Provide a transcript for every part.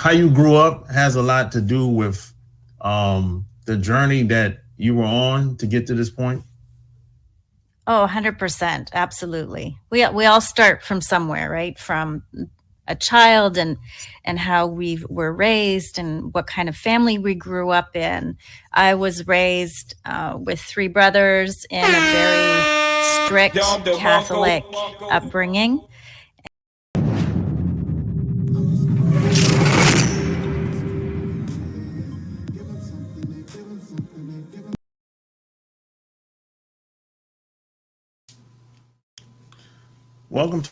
how you grew up has a lot to do with the journey that you were on to get to this point. Oh, 100%. Absolutely. We all start from somewhere, right? From a child and how we were raised and what kind of family we grew up in. I was raised with three brothers in a very strict Catholic upbringing. Welcome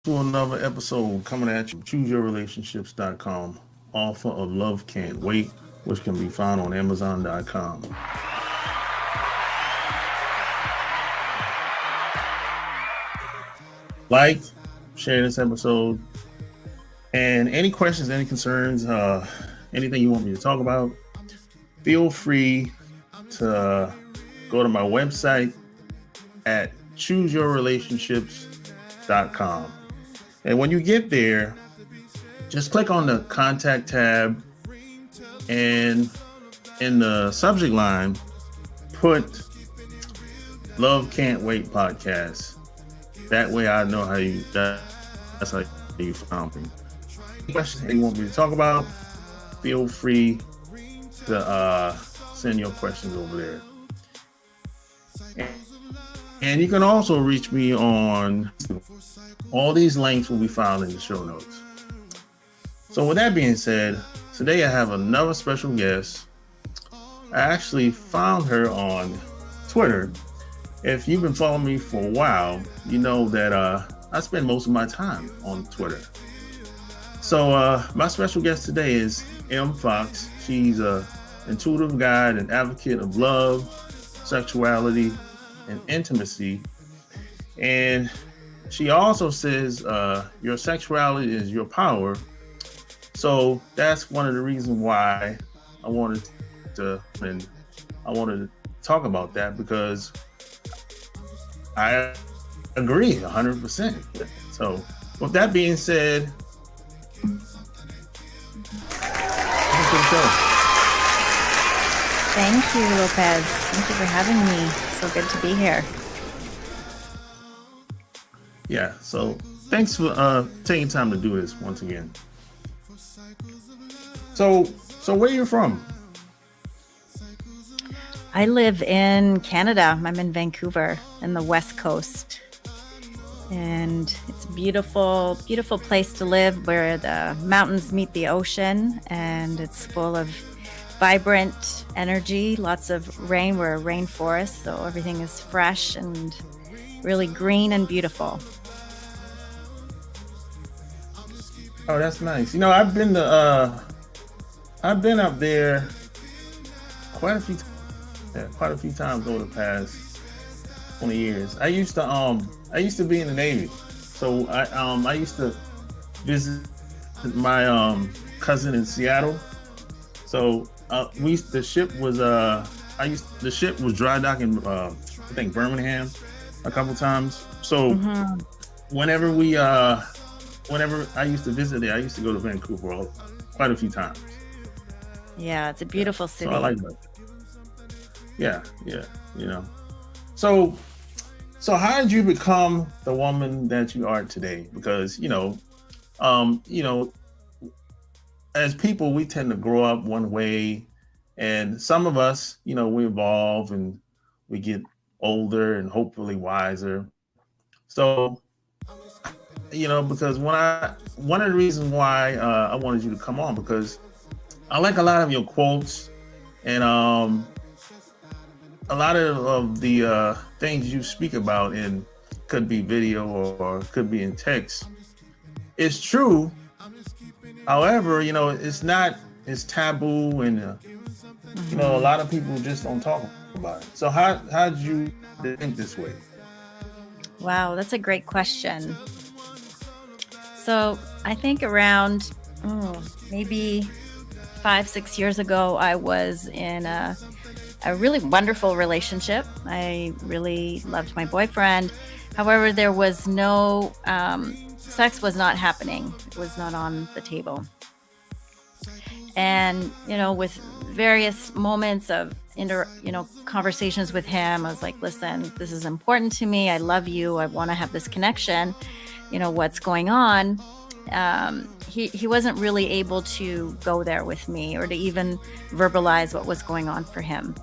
to another episode coming at you from chooseyourrelationships.com, author of Love Can't Wait, which can be found on amazon.com. Like, share this episode, and any questions, any concerns, anything you want me to talk about, feel free to go to my website at chooseyourrelationships.com. And when you get there, just click on the contact tab, and in the subject line, put Love Can't Wait podcast. That way I know that's how you found me. Any questions that you want me to talk about, feel free to send your questions over there. And you can also reach me on all these links will be found in the show notes. So with that being said, today I have another special guest. I actually found her on Twitter. If you've been following me for a while, you know that I spend most of my time on Twitter. So my special guest today is Emme Fox. She's an intuitive guide and advocate of love, sexuality, and intimacy. And she also says your sexuality is your power. So that's one of the reasons why I wanted to talk about that, because I agree 100%. So with that being said, welcome to the show. Thank you, Lopez. Thank you for having me. So good to be here. Yeah, so thanks for taking time to do this once again. So where are you from? I live in Canada. I'm in Vancouver in the West Coast. And it's a beautiful, beautiful place to live where the mountains meet the ocean, and it's full of vibrant energy, lots of rain. We're a rainforest, so everything is fresh and really green and beautiful. Oh, that's nice. You know, I've been up there quite a few times over the past 20 years. I used to be in the Navy, so I used to visit my cousin in Seattle. So the ship was dry docking I think Birmingham a couple times. So whenever I used to visit there, I used to go to Vancouver quite a few times. Yeah, it's a beautiful city. So I like that. Yeah, you know. So how did you become the woman that you are today? Because as people, we tend to grow up one way, and some of us, we evolve and we get older and hopefully wiser. So, because one of the reasons why I wanted you to come on, because I like a lot of your quotes, and a lot of the things you speak about in could be video or could be in text. It's true. However, it's taboo, and a lot of people just don't talk about it. So how did you think this way? Wow, that's a great question. So I think around maybe 5-6 years ago, I was in a really wonderful relationship. I really loved my boyfriend. However, there was no sex was not happening. It was not on the table. And, with various moments of conversations with him, I was like, listen, this is important to me. I love you. I want to have this connection. What's going on? He wasn't really able to go there with me or to even verbalize what was going on for him.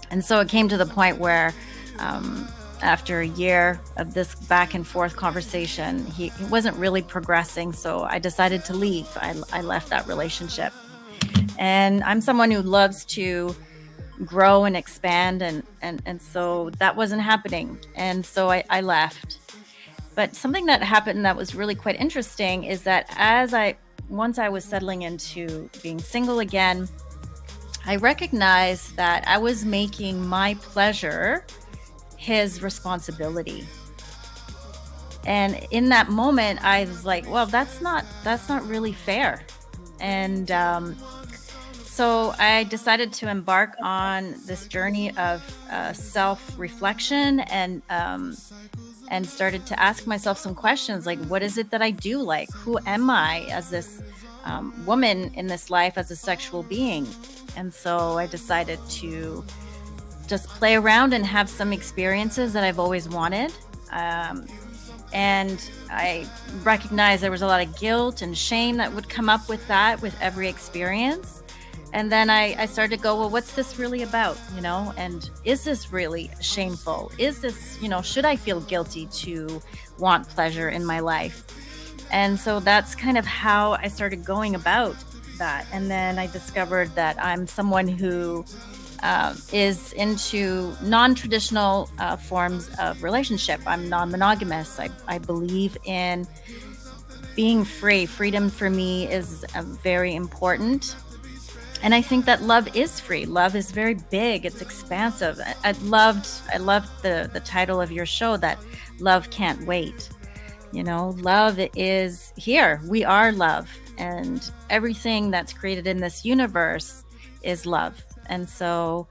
And so it came to the point where, after a year of this back and forth conversation, he wasn't really progressing. So I decided to leave. I left that relationship. And I'm someone who loves to grow and expand. And so that wasn't happening. And so I left. But something that happened that was really quite interesting is that once I was settling into being single again, I recognized that I was making my pleasure his responsibility. And in that moment, I was like, well, that's not really fair. And so I decided to embark on this journey of self-reflection and started to ask myself some questions like, what is it that I do like? Who am I as this woman in this life, as a sexual being? And so I decided to just play around and have some experiences that I've always wanted. And I recognized there was a lot of guilt and shame that would come up with that, with every experience. And then I started to go, well, what's this really about? And is this really shameful? Is this, should I feel guilty to want pleasure in my life? And so that's kind of how I started going about that. And then I discovered that I'm someone who is into non-traditional forms of relationship. I'm non-monogamous. I believe in being free. Freedom for me is very important. And I think that love is free. Love is very big. It's expansive. I loved the title of your show, that love can't wait. Love is here. We are love. And everything that's created in this universe is love. And so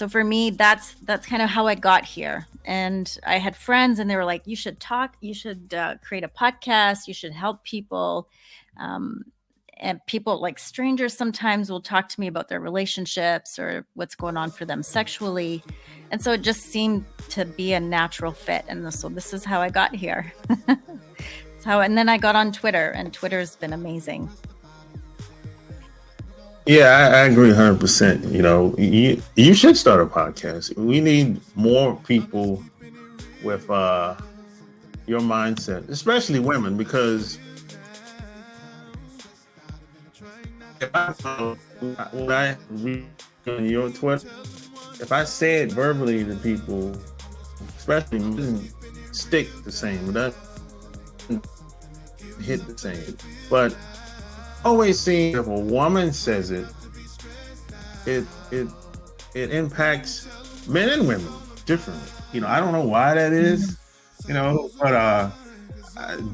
for me, that's kind of how I got here. And I had friends and they were like, you should create a podcast. You should help people. And people, like strangers, sometimes will talk to me about their relationships or what's going on for them sexually. And so it just seemed to be a natural fit. And so this is how I got here. And then I got on Twitter, and Twitter's been amazing. Yeah, I agree 100%. You should start a podcast. We need more people with your mindset, especially women, because when I read on your Twitter, if I say it verbally to people, especially, it doesn't stick the same. It doesn't hit the same. But always seeing if a woman says it impacts men and women differently. I don't know why that is, but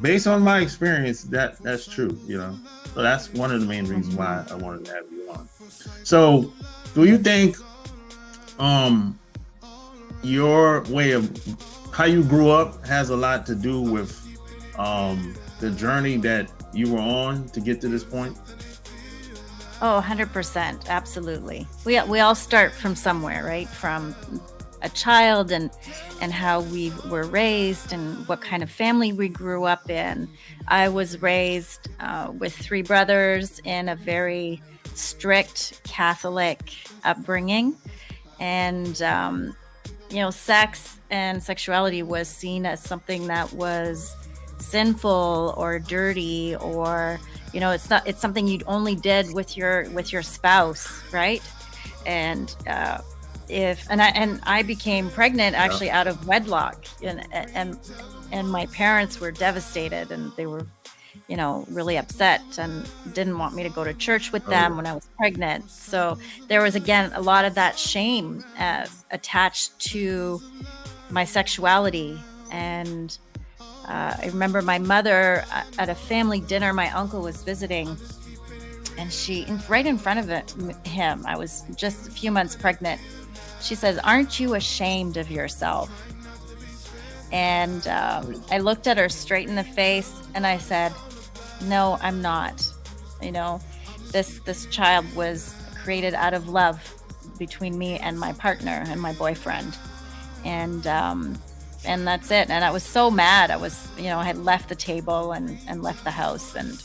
based on my experience, that's true, So that's one of the main reasons why I wanted to have you on. So do you think your way of how you grew up has a lot to do with the journey that you were on to get to this point? Oh, 100%. Absolutely. We all start from somewhere, right? From a child and how we were raised and what kind of family we grew up in. I was raised with 3 brothers in a very strict Catholic upbringing. And, sex and sexuality was seen as something that was sinful or dirty, or it's something you only did with your spouse, right? And I became pregnant actually out of wedlock, and my parents were devastated, and they were really upset and didn't want me to go to church with them when I was pregnant. So there was, again, a lot of that shame attached to my sexuality. And I remember my mother at a family dinner, my uncle was visiting, and right in front of him, I was just a few months pregnant. She says, "Aren't you ashamed of yourself?" And I looked at her straight in the face and I said, "No, I'm not." this child was created out of love between me and my partner and my boyfriend, and that's it. And I was so mad. I had left the table and left the house, and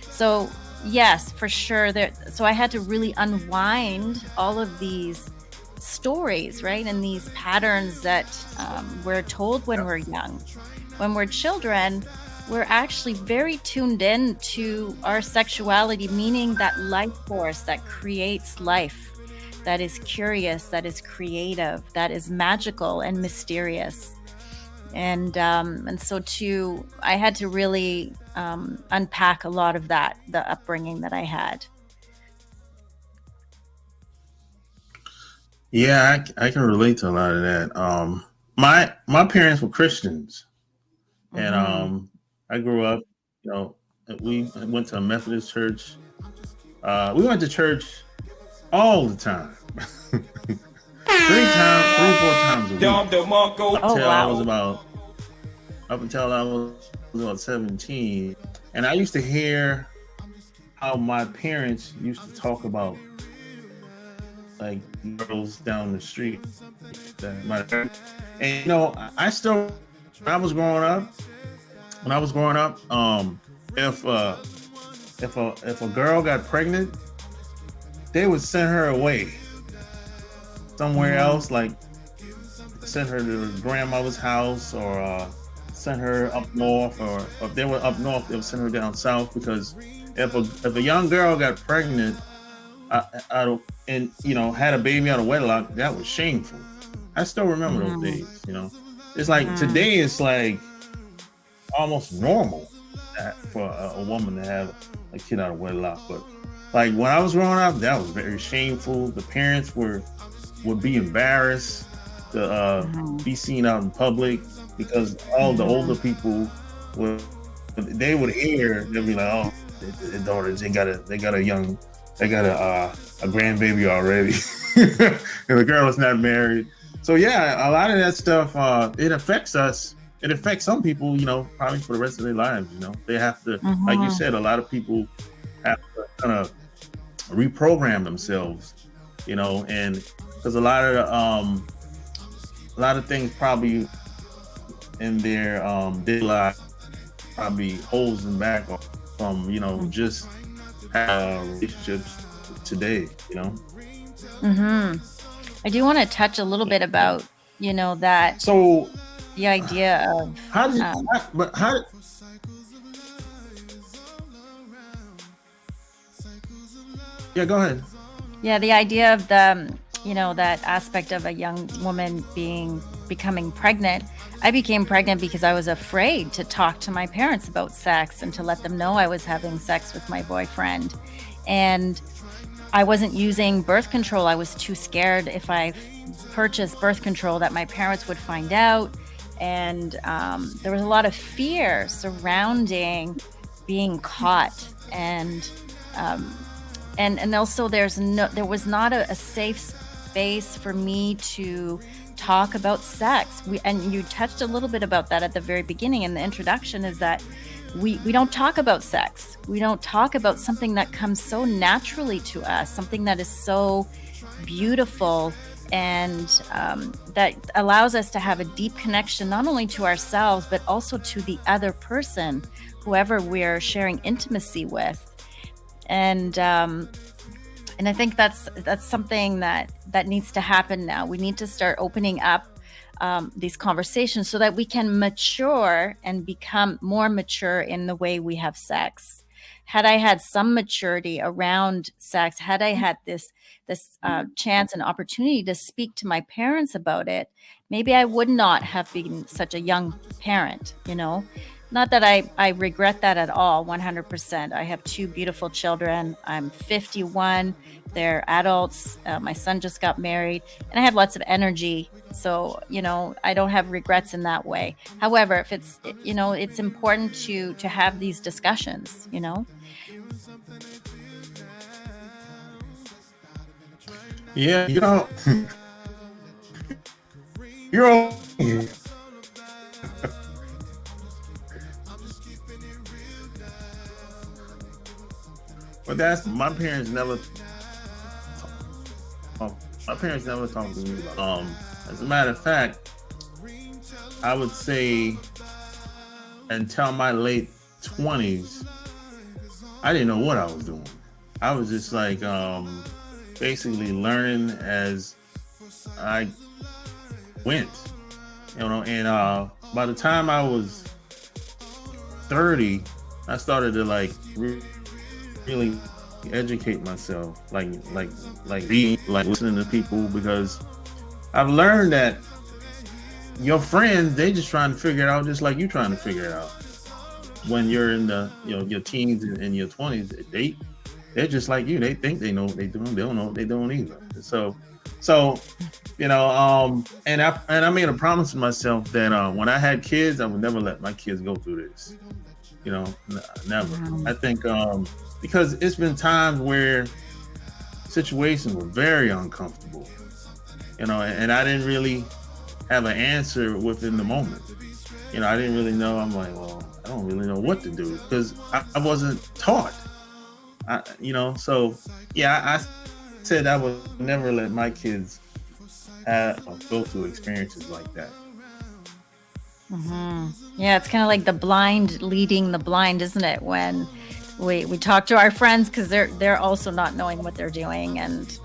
so yes, for sure. So I had to really unwind all of these stories, right, and these patterns that we're told when we're young. When we're children, we're actually very tuned in to our sexuality, meaning that life force that creates life, that is curious, that is creative, that is magical and mysterious. And so I had to really unpack a lot of that, the upbringing that I had. Yeah, I can relate to a lot of that. My parents were Christians, and Mm-hmm. I grew up. We went to a Methodist church. We went to church all the time, 3, 4 times a week. Oh, wow. Up until I was about 17, and I used to hear how my parents used to talk about like girls down the street. And I still, when I was growing up, if a girl got pregnant, they would send her away somewhere Mm-hmm. else, like send her to her grandmother's house, or send her up north, or if they were up north, they would send her down south, because if a young girl got pregnant and had a baby out of wedlock, that was shameful. I still remember those Mm-hmm. days. It's like today, it's like almost normal for a woman to have a kid out of wedlock, but like when I was growing up, that was very shameful. The parents would be embarrassed to Mm-hmm. be seen out in public, because all the Mm-hmm. older people would they'd be like, oh, their daughters, they got a grandbaby already, and the girl is not married. So yeah, a lot of that stuff, it affects us. It affects some people, probably for the rest of their lives. They have to, like you Mm-hmm. said, a lot of people have to kind of reprogram themselves, and because a lot of things probably in their daily life probably holds them back from just relationships today. Mm-hmm. I do want to touch a little bit about, that So the idea of, how did but how yeah, go ahead. yeah, the idea of that aspect of a young woman becoming pregnant. I became pregnant because I was afraid to talk to my parents about sex and to let them know I was having sex with my boyfriend. And I wasn't using birth control. I was too scared if I purchased birth control that my parents would find out. And there was a lot of fear surrounding being caught. And also there was not a safe space for me to talk about sex. And you touched a little bit about that at the very beginning in the introduction, is that we don't talk about sex. We don't talk about something that comes so naturally to us, something that is so beautiful, and that allows us to have a deep connection, not only to ourselves, but also to the other person, whoever we're sharing intimacy with. And I think that's something that needs to happen now. We need to start opening up these conversations so that we can mature and become more mature in the way we have sex. Had I had some maturity around sex, had I had this chance and opportunity to speak to my parents about it, maybe I would not have been such a young parent, Not that I regret that at all, 100%. I have 2 beautiful children. I'm 51. They're adults. My son just got married, and I have lots of energy. So, I don't have regrets in that way. However, if it's important to have these discussions, Yeah, you're all, but that's my parents never. My parents never talked to me about. As a matter of fact, I would say until my late 20s, I didn't know what I was doing. I was just like basically learning as I went, and by the time I was 30, I started to like really educate myself, like reading, like listening to people, because I've learned that your friends, they just trying to figure it out just like you trying to figure it out. When you're in the your teens and your 20s, they're just like you. They think they know what they're doing. They don't know what they're doing either. So and I made a promise to myself that when I had kids, I would never let my kids go through this. Never. I think because it's been times where situations were very uncomfortable, and I didn't really have an answer within the moment. I didn't really know. I'm like, well, I don't really know what to do because I wasn't taught. So yeah, I said I would never let my kids go through experiences like that. Yeah, it's kind of like the blind leading the blind, isn't it? When we talk to our friends because they're also not knowing what they're doing, and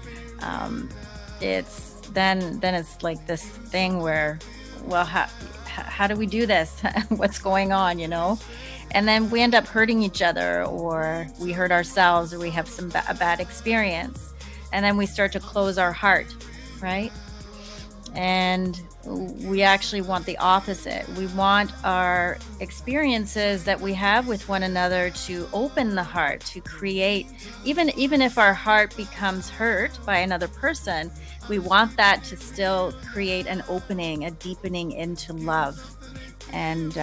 it's then it's like this thing where, well, how do we do this? What's going on, And then we end up hurting each other, or we hurt ourselves, or we have a bad experience, and then we start to close our heart, right? And we actually want the opposite. We want our experiences that we have with one another to open the heart, to create, even if our heart becomes hurt by another person, we want that to still create an opening, a deepening into love. And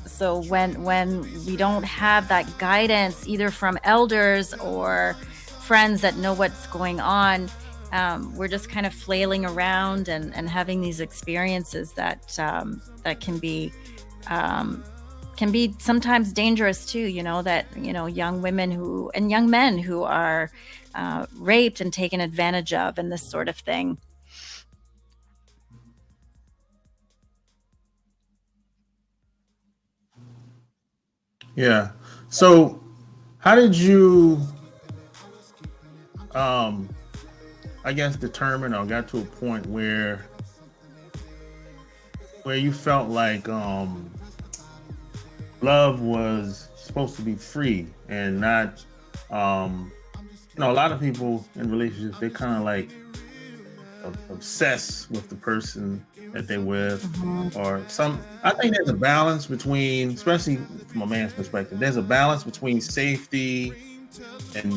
so when we don't have that guidance, either from elders or friends that know what's going on, we're just kind of flailing around and having these experiences that can be sometimes dangerous too. Young women and young men who are raped and taken advantage of, and this sort of thing. Yeah. So how did you I guess determine or got to a point where you felt like love was supposed to be free and not a lot of people in relationships, they kind of like obsessed with the person that they're with, or I think there's a balance between, especially from a man's perspective, there's a balance between safety and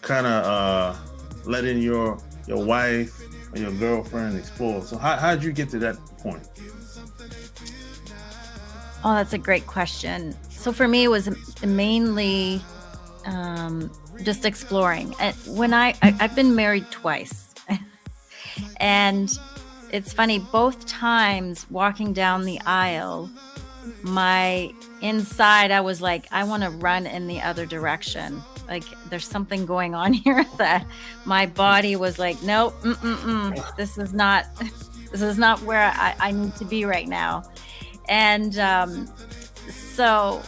kind of letting your wife or your girlfriend explore. So how did you get to that point? Oh, that's a great question. So for me, it was mainly just exploring. And when I've been married twice, and it's funny, both times walking down the aisle, my inside, I was like, I want to run in the other direction. Like there's something going on here that my body was like, nope, this is not where I need to be right now. And so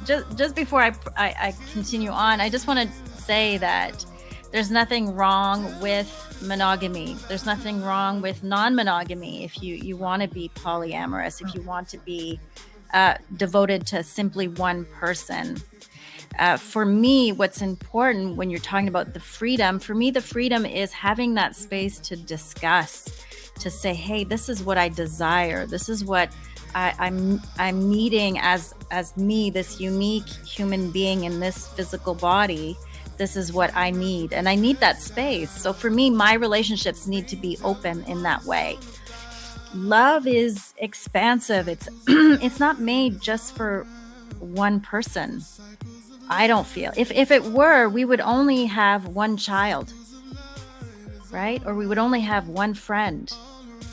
just before I continue on, I just want to say that there's nothing wrong with monogamy. There's nothing wrong with non-monogamy. If you want to be polyamorous, if you want to be devoted to simply one person. For me, what's important when you're talking about the freedom, for me, the freedom is having that space to discuss, to say, hey, this is what I desire. This is what I'm needing as me, this unique human being in this physical body. This is what I need. And I need that space. So for me, my relationships need to be open in that way. Love is expansive. It's not made just for one person. I don't feel. If it were, we would only have one child, right? Or we would only have one friend.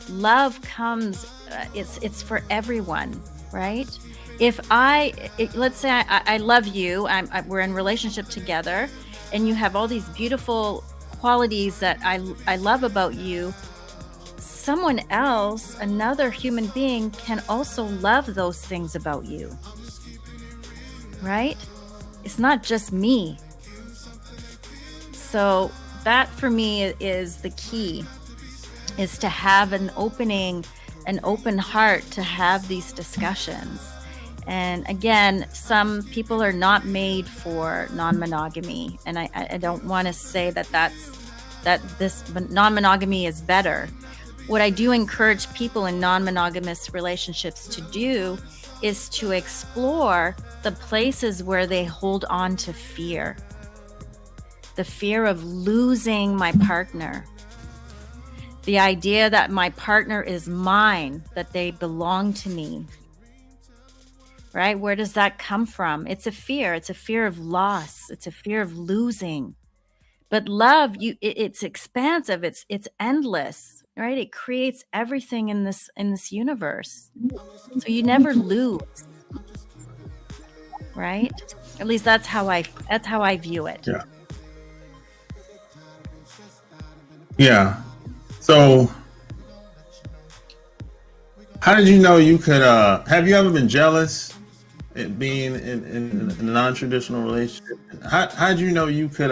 Love comes, it's for everyone, right? let's say I love you, we're in relationship together, and you have all these beautiful qualities that I love about you, someone else, another human being, can also love those things about you, right? It's not just me. So that for me is the key, is to have an open heart to have these discussions. And again, some people are not made for non-monogamy, and I don't want to say that this non-monogamy is better. What I do encourage people in non-monogamous relationships to do is to explore the places where they hold on to fear. The fear of losing my partner. The idea that my partner is mine, that they belong to me. Right? Where does that come from? It's a fear. It's a fear of loss. It's a fear of losing. But love, it's expansive. It's endless, right? It creates everything in this universe. So you never lose, right? At least that's how I view it. Yeah. Yeah. So, how did you know you could? Have you ever been jealous at being in a non-traditional relationship? How did you know you could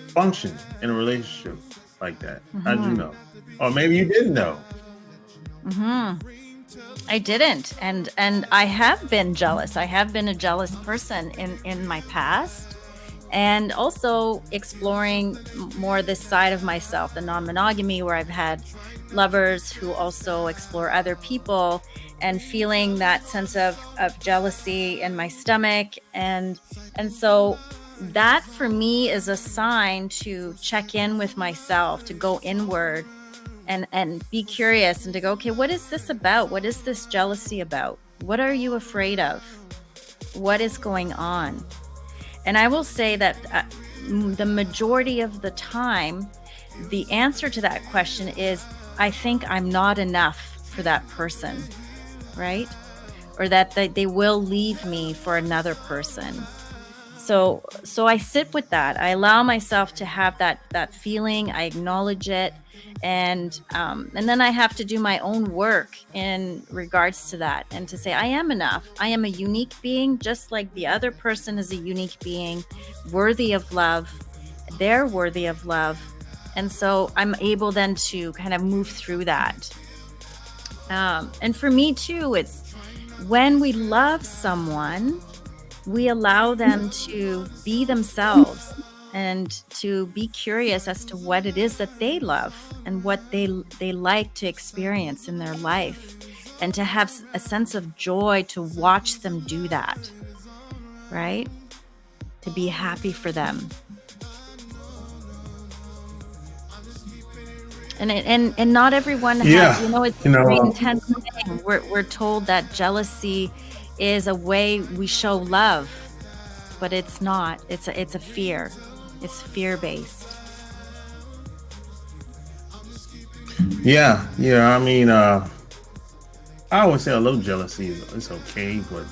function in a relationship like that? How did you know? Or maybe you didn't know. I didn't, and I have been jealous. I have been a jealous person in my past. And also exploring more this side of myself, the non-monogamy, where I've had lovers who also explore other people, and feeling that sense of jealousy in my stomach. And so that for me is a sign to check in with myself, to go inward and be curious, and to go, okay, what is this about? What is this jealousy about? What are you afraid of? What is going on? And I will say that the majority of the time, the answer to that question is, I think I'm not enough for that person, right? Or that they will leave me for another person. So I sit with that. I allow myself to have that feeling. I acknowledge it, and then I have to do my own work in regards to that, and to say I am enough. I am a unique being, just like the other person is a unique being, worthy of love. They're worthy of love, and so I'm able then to kind of move through that. And for me too, it's when we love someone, we allow them to be themselves and to be curious as to what it is that they love and what they like to experience in their life, and to have a sense of joy to watch them do that, right? To be happy for them. And not everyone has, it's a very intense thing. We're told that jealousy is a way we show love, but it's not. It's a fear. It's fear-based. Yeah. I mean, I always say a little jealousy is okay, but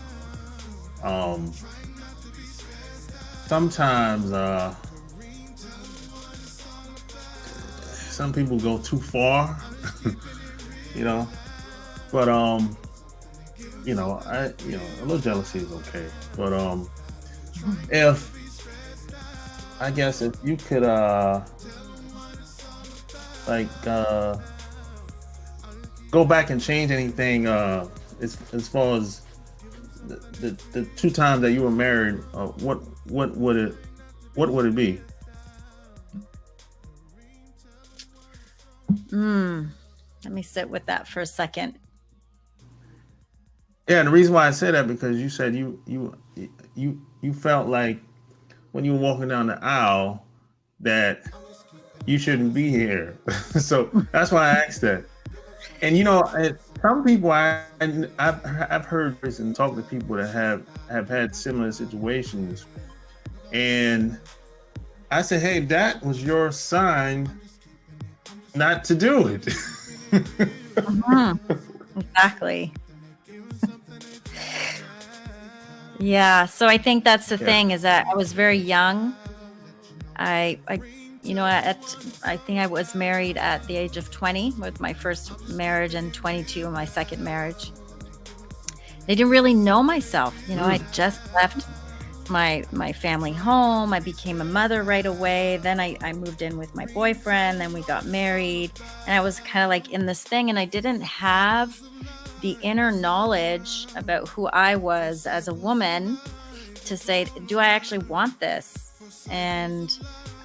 sometimes some people go too far, But a little jealousy is okay. But if you could go back and change anything as far as the 2 times that you were married, what would it be? Let me sit with that for a second. Yeah, and the reason why I say that, because you said you felt like when you were walking down the aisle that you shouldn't be here. So that's why I asked that. And some people I've heard this and talked to people that have had similar situations, and I said, hey, that was your sign not to do it. Exactly. Yeah. So I think that's the Yeah. thing, is that I was very young. I you know, I think I was married at the age of 20 with my first marriage, and 22 in my second marriage. I didn't really know myself. You know, I Mm. just left my family home. I became a mother right away. Then I moved in with my boyfriend. Then we got married. And I was kind of like in this thing, and I didn't have the inner knowledge about who I was as a woman to say, do I actually want this? And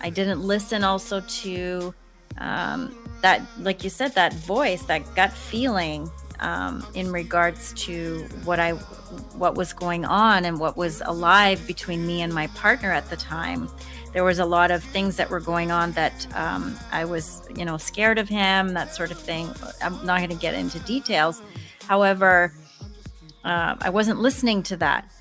I didn't listen also to that, like you said, that voice, that gut feeling, in regards to what was going on and what was alive between me and my partner at the time. There was a lot of things that were going on that I was, you know, scared of him, that sort of thing. I'm not going to get into details. However, I wasn't listening to that.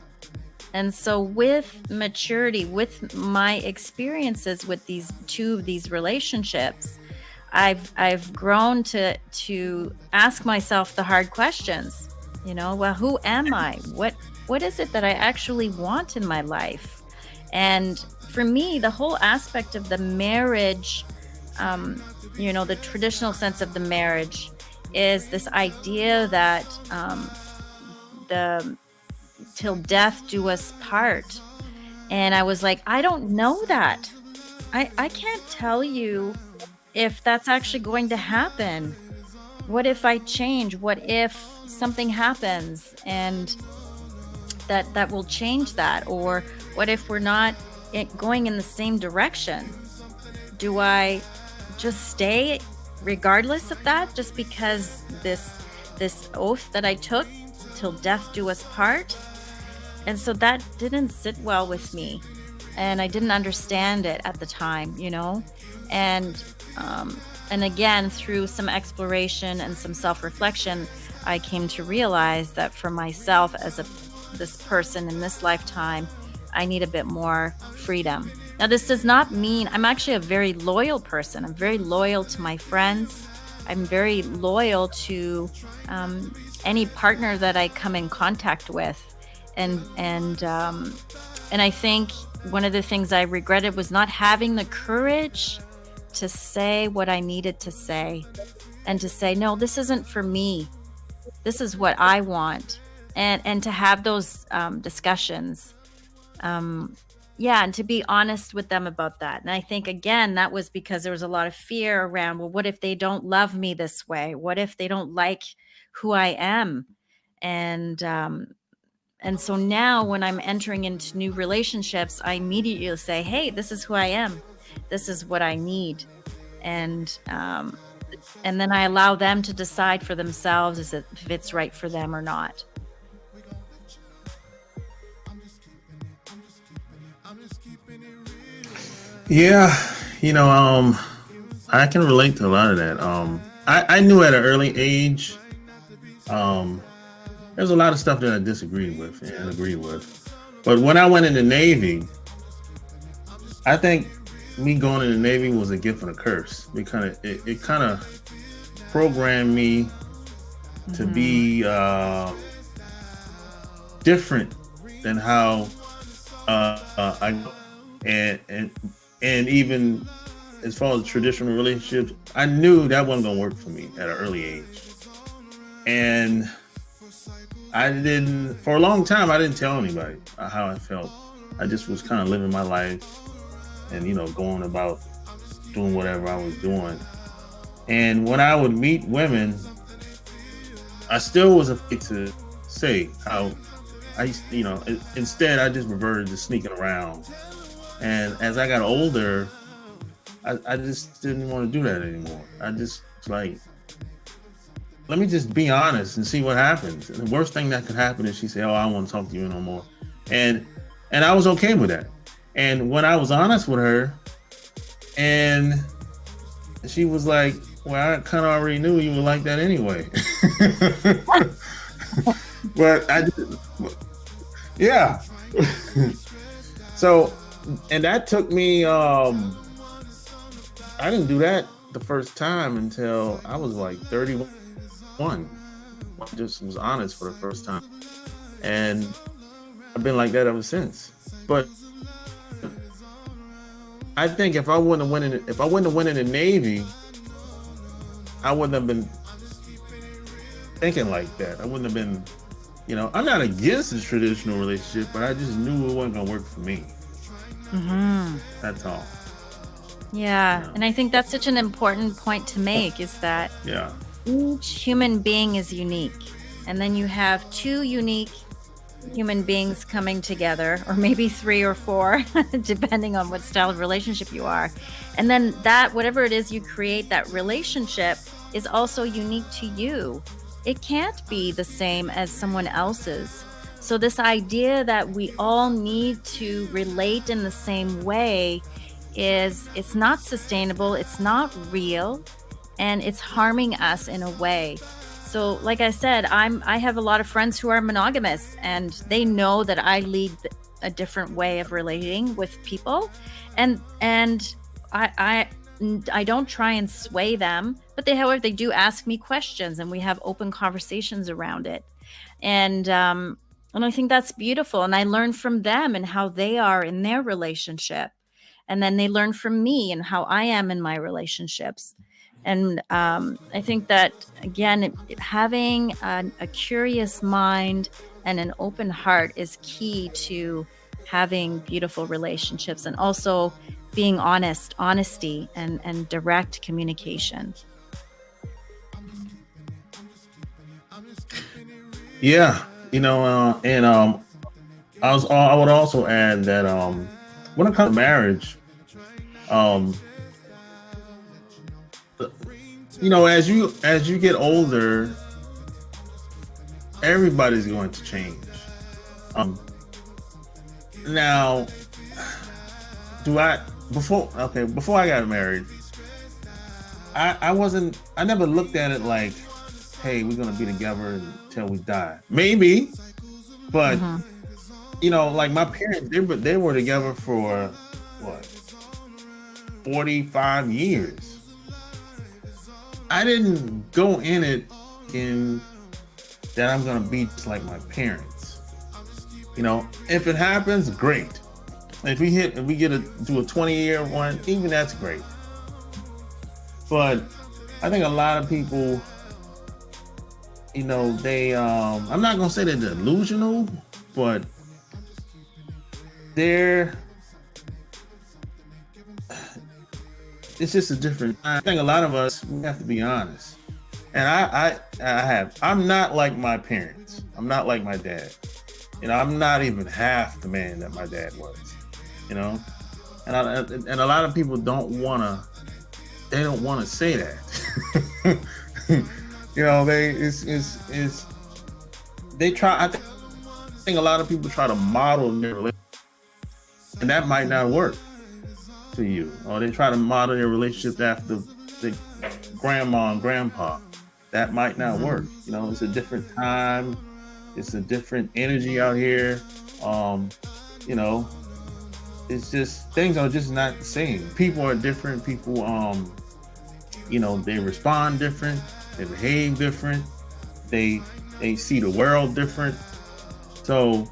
And so with maturity, with my experiences with these two of these relationships, I've grown to ask myself the hard questions. You know, well, who am I? What is it that I actually want in my life? And for me, the whole aspect of the marriage, you know, the traditional sense of the marriage, is this idea that the till death do us part. And I was like, I don't know that. I can't tell you if that's actually going to happen. What if I change? What if something happens and that will change that? Or what if we're not going in the same direction? Do I just stay regardless of that, just because this oath that I took, till death do us part? And so that didn't sit well with me, and I didn't understand it at the time, you know. And and again, through some exploration and some self-reflection, I came to realize that for myself, as this person in this lifetime, I need a bit more freedom. Now, this does not mean I'm actually a very loyal person. I'm very loyal to my friends. I'm very loyal to any partner that I come in contact with. And I think one of the things I regretted was not having the courage to say what I needed to say, and to say, no, this isn't for me. This is what I want. And to have those discussions. Yeah, and to be honest with them about that. And I think, again, that was because there was a lot of fear around, well, what if they don't love me this way? What if they don't like who I am? And so now when I'm entering into new relationships, I immediately say, hey, this is who I am. This is what I need. And then I allow them to decide for themselves if it's right for them or not. Yeah, you know, I can relate to a lot of that. I knew at an early age, there's a lot of stuff that I disagreed with and agreed with. But when I went in the Navy, I think me going in the Navy was a gift and a curse. It kind of programmed me to be different than how I and even as far as traditional relationships, I knew that wasn't gonna work for me at an early age, and I didn't, for a long time, I didn't tell anybody how I felt. I just was kind of living my life and, you know, going about doing whatever I was doing. And when I would meet women, I still was afraid to say how I used, you know, instead I just reverted to sneaking around. And as I got older, I just didn't want to do that anymore. I just like, let me just be honest and see what happens. And the worst thing that could happen is she said, "Oh, I don't want to talk to you no more," and I was okay with that. And when I was honest with her, and she was like, "Well, I kind of already knew you were like that anyway." But yeah. So, and that took me. I didn't do that the first time until I was like 31. I just was honest for the first time, and I've been like that ever since. But I think if I wouldn't have went in the Navy, I wouldn't have been thinking like that. I wouldn't have been, I'm not against the traditional relationship, but I just knew it wasn't gonna work for me. That's all. Yeah. And I think that's such an important point to make, is that each human being is unique. And then you have two unique human beings coming together, or maybe three or four, depending on what style of relationship you are. And then that, whatever it is you create, that relationship is also unique to you. It can't be the same as someone else's. So this idea that we all need to relate in the same way it's not sustainable, it's not real, and it's harming us in a way. So like I said, I have a lot of friends who are monogamous, and they know that I lead a different way of relating with people, and I don't try and sway them, but however, they do ask me questions, and we have open conversations around it. And I think that's beautiful. And I learn from them and how they are in their relationship. And then they learn from me and how I am in my relationships. And I think that, again, having a curious mind and an open heart is key to having beautiful relationships, and also being honesty and direct communication. Yeah, and I would also add that when it comes to marriage, as you get older, everybody's going to change. Now, before I got married, I never looked at it like, hey, we're gonna be together until we die. Maybe, but like my parents, they were together for what, 45 years. I didn't go in it in that I'm gonna be just like my parents. If it happens, great. If we get to do a 20-year one, even that's great. But I think a lot of people, they I'm not gonna say they're delusional, but it's just a different. I think a lot of us, we have to be honest. And I'm not like my parents. I'm not like my dad. I'm not even half the man that my dad was. And a lot of people don't wanna say that. They try. I think a lot of people try to model their relationship, and that might not work for you. Or they try to model their relationship after the grandma and grandpa. That might not work. It's a different time. It's a different energy out here. It's just, things are just not the same. People are different. People, they respond different. They behave different. They see the world different. So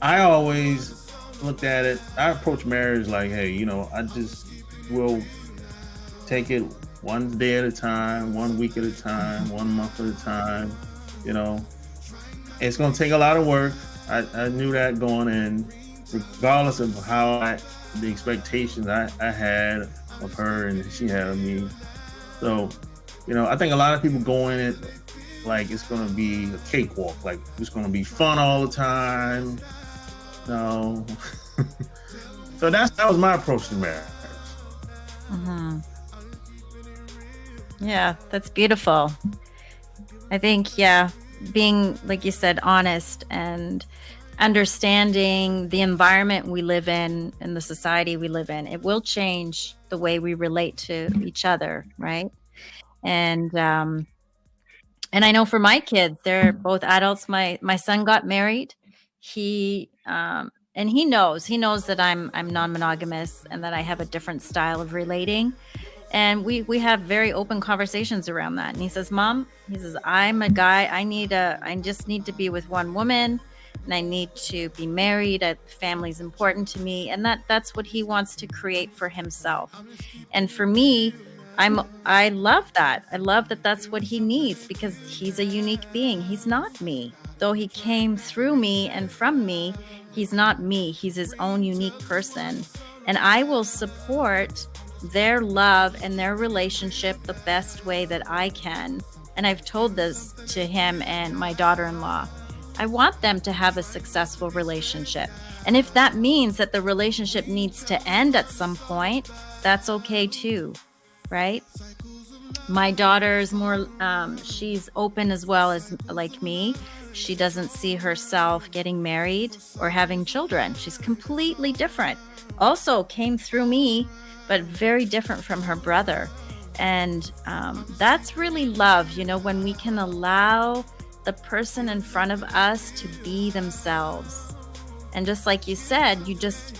I always looked at it. I approach marriage like, hey, I just will take it one day at a time, 1 week at a time, 1 month at a time. It's gonna take a lot of work. I knew that going in, regardless of the expectations I had of her and she had of me. So, I think a lot of people go in it like it's gonna be a cakewalk, like it's gonna be fun all the time. No. So that was my approach to marriage. Yeah, that's beautiful. I think, being, like you said, honest and understanding the environment we live in and the society we live in, it will change the way we relate to each other, right? And I know for my kids, they're both adults. My son got married. He knows that I'm non-monogamous and that I have a different style of relating. And we have very open conversations around that. And he says, Mom, I'm a guy. I just need to be with one woman. and I need to be married. Family's important to me, and that's what he wants to create for himself. And for me, I love that. I love that that's what he needs, because he's a unique being. He's not me. Though he came through me and from me, he's not me. He's his own unique person. And I will support their love and their relationship the best way that I can. And I've told this to him and my daughter-in-law. I want them to have a successful relationship. And if that means that the relationship needs to end at some point, that's okay too, right? My daughter's more, she's open as well as like me. She doesn't see herself getting married or having children. She's completely different. Also came through me, but very different from her brother. And that's really love, you know, when we can allow the person in front of us to be themselves. And just like you said, you just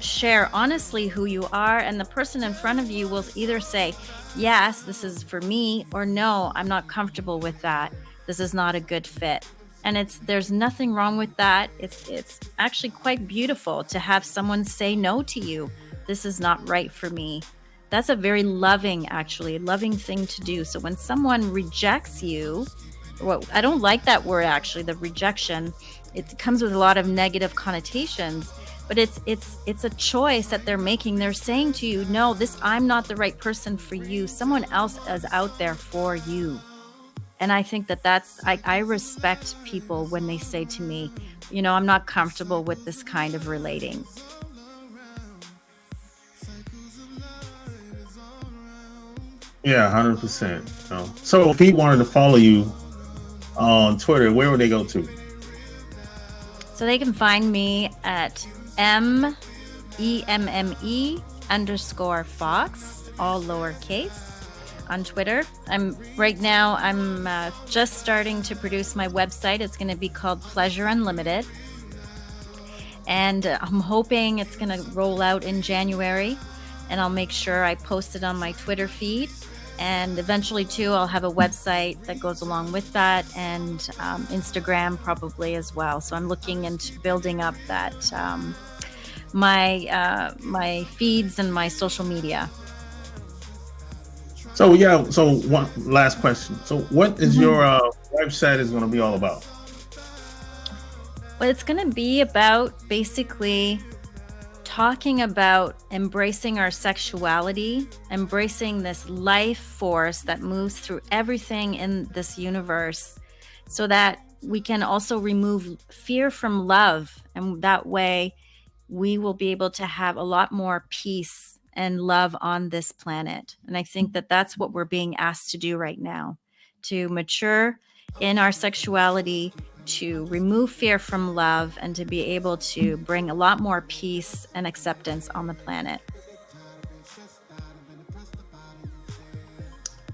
share honestly who you are, and the person in front of you will either say, yes, this is for me, or no, I'm not comfortable with that. This is not a good fit. And there's nothing wrong with that. It's actually quite beautiful to have someone say no to you. This is not right for me. That's a very loving thing to do. So when someone rejects you, well, I don't like that word actually, the rejection. It comes with a lot of negative connotations, but it's a choice that they're making. They're saying to you, no, I'm not the right person for you. Someone else is out there for you. And I think I respect people when they say to me, you know, I'm not comfortable with this kind of relating. Yeah, 100%. So if people wanted to follow you on Twitter, where would they go to? So they can find me at @EMME_Fox, all lowercase, on Twitter. I'm just starting to produce my website. It's going to be called Pleasure Unlimited. And I'm hoping it's going to roll out in January. And I'll make sure I post it on my Twitter feed. And eventually, too, I'll have a website that goes along with that, and Instagram probably as well. So I'm looking into building up that my feeds and my social media. So one last question. So what is your website is going to be all about? Well, it's going to be about basically talking about embracing our sexuality, embracing this life force that moves through everything in this universe, so that we can also remove fear from love. And that way we will be able to have a lot more peace and love on this planet. And I think that that's what we're being asked to do right now, to mature in our sexuality, to remove fear from love, and to be able to bring a lot more peace and acceptance on the planet.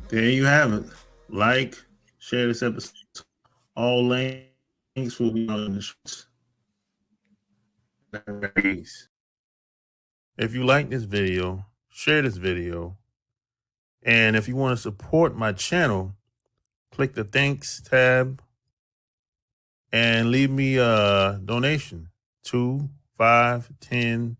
There you have it. Like, share this episode. All links will be on the shows. If you like this video, share this video. And if you want to support my channel, click the thanks tab and leave me a donation, $2, $5, $10,